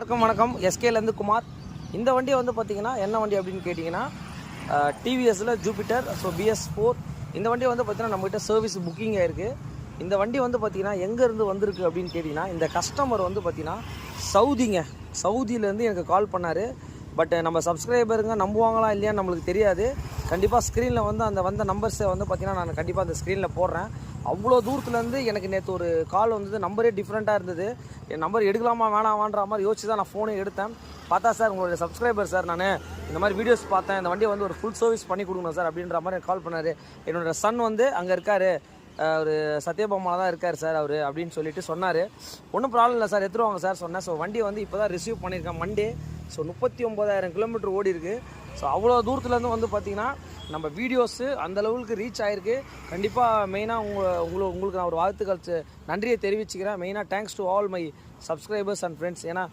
வணக்கம் எஸ்கேலேருந்து குமார். இந்த வண்டியை வந்து பார்த்தீங்கன்னா என்ன வண்டி அப்படின்னு கேட்டிங்கன்னா டிவிஎஸில் ஜூபிட்டர். ஸோ BS4 இந்த வண்டி வந்து பார்த்தீங்கன்னா நம்மகிட்ட சர்வீஸ் புக்கிங் ஆகிருக்கு. இந்த வண்டி வந்து பார்த்தீங்கன்னா எங்கேருந்து வந்திருக்கு அப்படின்னு கேட்டிங்கன்னா இந்த கஸ்டமர் வந்து பார்த்தீங்கன்னா சவுதியிலேருந்து எனக்கு கால் பண்ணார். பட் நம்ம சப்ஸ்கிரைபருங்க நம்புவாங்களா இல்லையான்னு நம்மளுக்கு தெரியாது. கண்டிப்பாக ஸ்க்ரீனில் வந்து அந்த வந்த நம்பர்ஸை வந்து பார்த்தீங்கன்னா நான் கண்டிப்பாக அந்த ஸ்க்ரீனில் போடுறேன். அவ்வளோ தூரத்துலேருந்து எனக்கு நேற்று ஒரு கால் வந்தது. நம்பரே டிஃப்ரெண்ட்டாக இருந்தது. என் நம்பர் எடுக்கலாமா வேணாமான்ற மாதிரி யோசிச்சு தான் நான் ஃபோனே எடுத்தேன். பார்த்தா சார் உங்களுடைய சப்ஸ்கிரைபர் சார், நான் இந்த மாதிரி வீடியோஸ் பார்த்தேன், இந்த வண்டியை வந்து ஒரு ஃபுல் சர்வீஸ் பண்ணி கொடுக்கணும் சார் அப்படின்ற மாதிரி கால் பண்ணார். என்னோடய சன் வந்து அங்கே இருக்கார், ஒரு சத்யபாமாவில் தான் இருக்கார் சார் அவர் அப்படின்னு சொல்லிட்டு சொன்னார். ஒன்றும் ப்ராப்ளம் இல்லை சார், எடுத்துருவாங்க சார் சொன்னேன். ஸோ வண்டியை வந்து இப்போ தான் ரிசீவ் பண்ணியிருக்கேன் மண்டே. ஸோ 39,000 கிலோமீட்டர் ஓடி இருக்குது. ஸோ அவ்வளோ தூரத்துலேருந்து வந்து பார்த்திங்கன்னா நம்ம வீடியோஸு அந்த லெவலுக்கு ரீச் ஆகிருக்கு. கண்டிப்பாக மெயினாக உங்களுக்கு நான் ஒரு வாழ்த்துக்கள் நன்றியை தெரிவிச்சுக்கிறேன். மெயினாக thanks to all my subscribers and friends. ஏன்னா